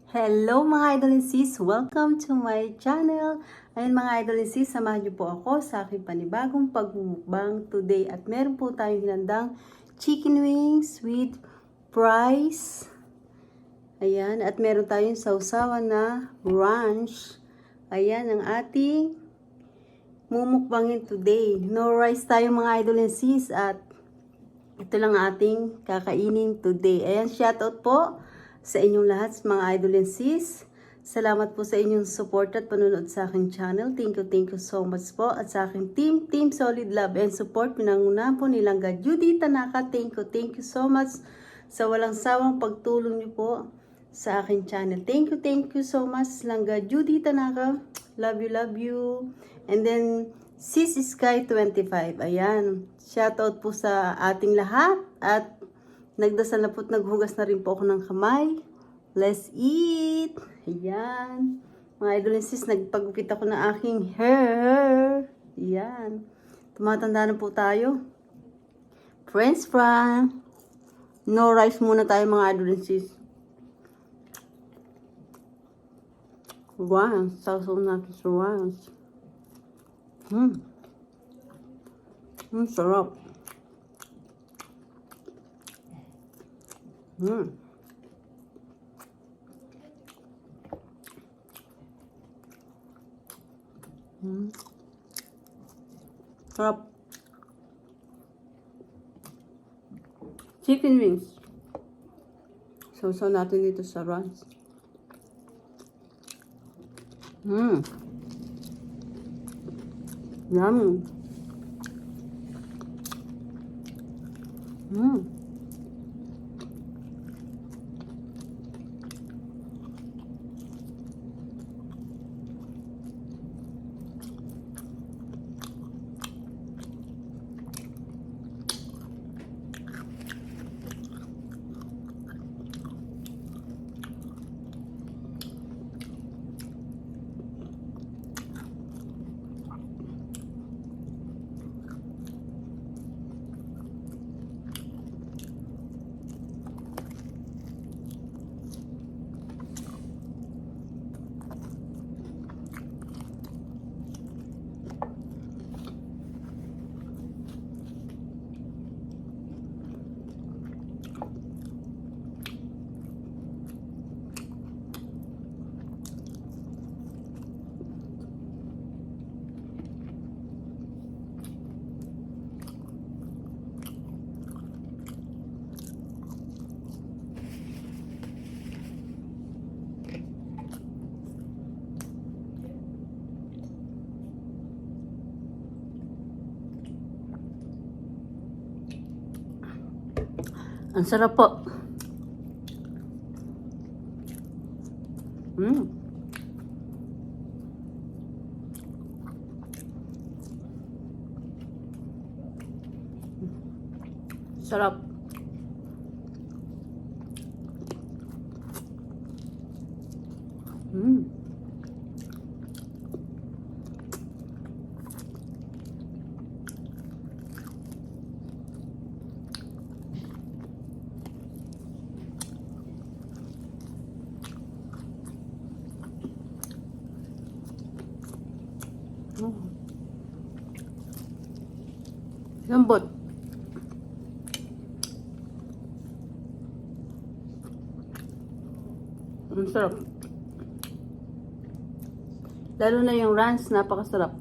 Hello mga idol and sis! Welcome to my channel! Ayun mga idol and sis, samahan niyo po ako sa aking panibagong pagmumukbang today. At meron po tayong hinandang chicken wings with fries. Ayan, at meron tayong sausawan na ranch. Ayan ang ating mumukbangin today. No rice tayo mga idol and sis at ito lang ating kakainin today. Ayan, shoutout po sa inyong lahat, mga idol and sis. Salamat po sa inyong support at panonood sa aking channel. Thank you so much po. At sa aking Team Solid Love and Support, pinangunahan po nilang Judy Tanaka. Thank you so much sa walang sawang pagtulong niyo po sa aking channel. Thank you so much, Langga Judy Tanaka. Love you. And then, Sis Sky 25. Ayan. Shoutout po sa ating lahat. At nagdasal na po't naghugas na rin po ako ng kamay. Let's eat! Ayan. Mga idol and sis, nagpagupit ako ng aking hair. Ayan. Tumatanda na po tayo. French fry. No rice muna tayo mga idol and sis. Wow, sausaw natin sa rice. Sarap. Sarap. Chicken wings. Sausaw natin dito sa rice. Yummy. Ang sarap po. Sarap. Lambot. Ang sarap. Lalo na yung ranch, napakasarap.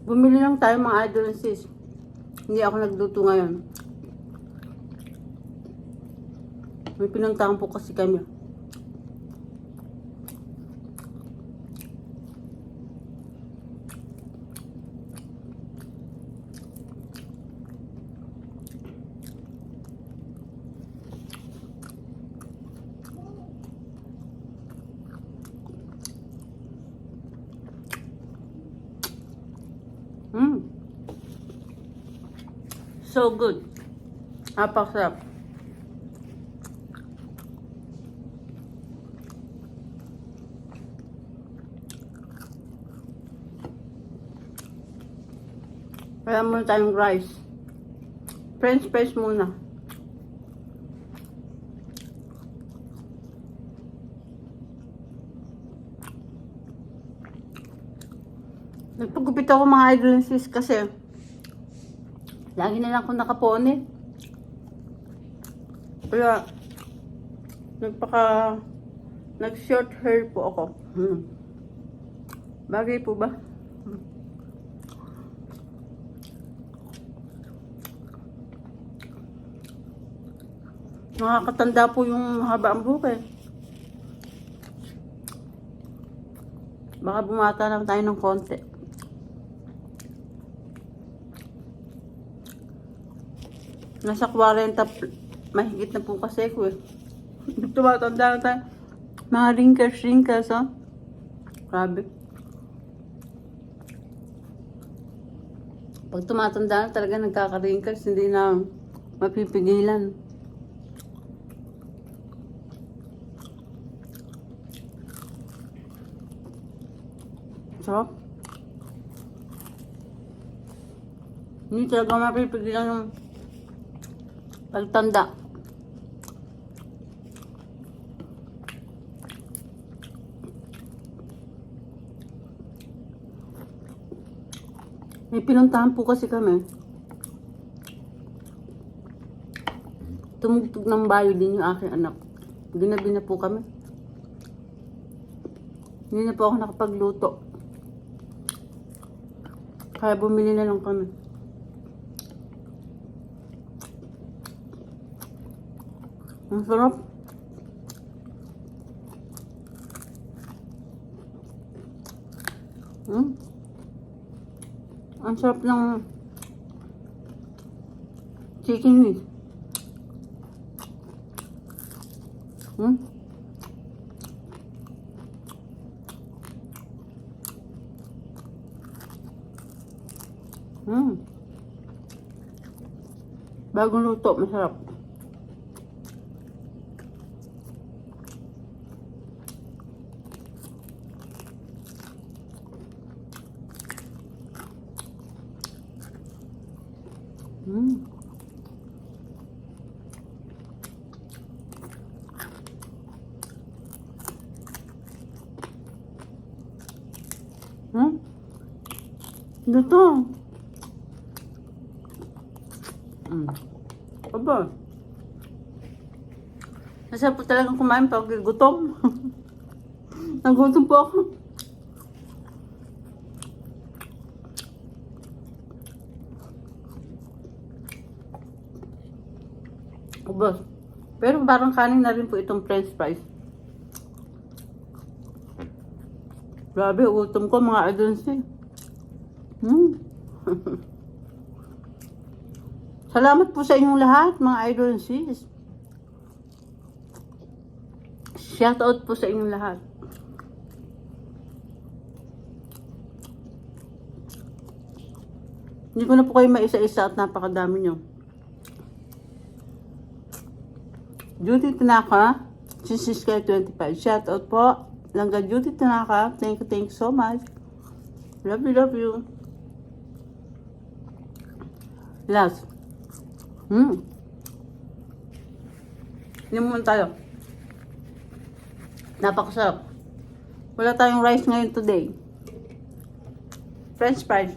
Bumili lang tayo mga idol and sis. Hindi ako nagluto ngayon. May pinuntahan po kasi kami. So good. Napakasarap. Kaya muna tayong rice. French fries muna. Nagpagupit ako mga idol and sis kasi lagi na lang ako nakapone. Kaya nag-short hair po ako. Bagay po ba? Nakakatanda po yung haba ang buhok eh. Baka bumata lang tayo ng konti. Nasa 40 mahigit na po kasi ko eh. Tumatanda lang tayo. Mga wrinkles, oh. Grabe. Pag tumatanda na talaga nagkaka-wrinkles, hindi na mapipigilan. Sarap. Hindi talaga mapipigilan yung pagtanda. May pinuntahan po kasi kami. Tumugtog ng bayo din yung aking anak. Ginabi na po kami. Hindi na po ako nakapagluto. Kaya bumili na lang kami. Ang sarap. Ang sarap ng chicken wings. Bagong luto, masarap. Luto. Aba. Masarap po talagang kumain pag gutom. Nagutom po ako. Aba. Pero parang kanin na rin po itong french fries. Grabe, utom ko mga idonsi. Salamat po sa inyong lahat, mga idol and sis. Shout out po sa inyong lahat. Hindi ko na po kayo maisa-isa at napakadami nyo. Judy Tanaka, Sis Kay 25. Shout out po. Langga Judy Tanaka. Thank you so much. Love you. Last. Inom muna tayo. Napakasarap. Wala tayong rice ngayon today. French fries.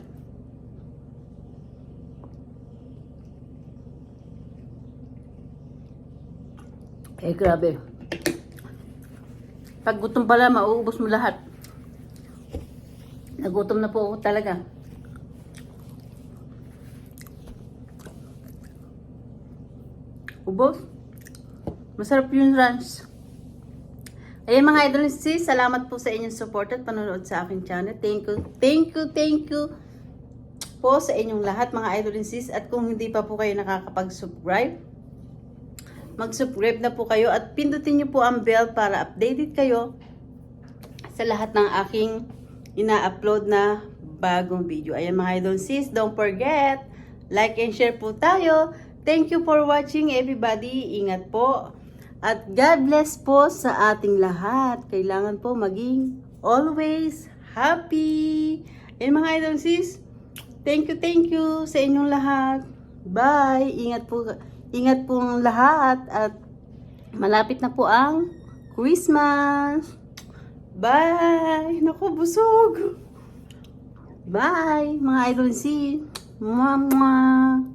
Eh, grabe. Pag gutom pala, mauubos mo lahat. Nagutom na po ako talaga. Ubos. Masarap yung ranch. Ayan mga idol, sis, salamat po sa inyong support at panonood sa aking channel. Thank you po sa inyong lahat mga idol sis. At kung hindi pa po kayo nakakapag-subscribe, mag-subscribe na po kayo at pindutin niyo po ang bell para updated kayo sa lahat ng aking ina-upload na bagong video. Ayan mga idol sis, don't forget, like and share po tayo. Thank you for watching everybody. Ingat po. At God bless po sa ating lahat. Kailangan po maging always happy. And mga idol sis, Thank you sa inyong lahat. Bye! Ingat po ang lahat at malapit na po ang Christmas. Bye! Naku, busog! Bye! Mga idol, see! Mwah, mwah!